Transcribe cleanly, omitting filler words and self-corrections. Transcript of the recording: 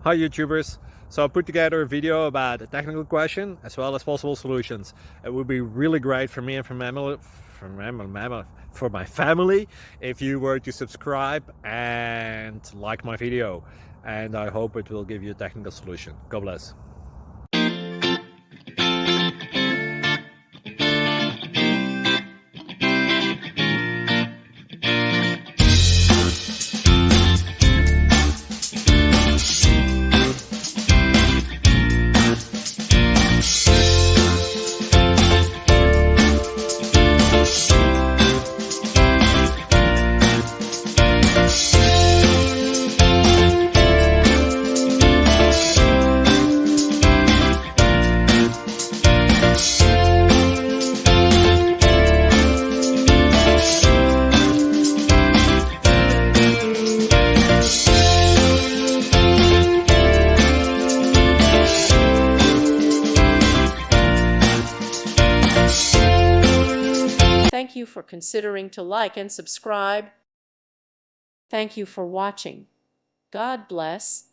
Hi YouTubers! So I put together a video about a technical question as well as possible solutions. It would be really great for me and for my family if you were to subscribe and like my video, and I hope it will give you a technical solution. God bless. Thank you for considering to like and subscribe. Thank you for watching. God bless.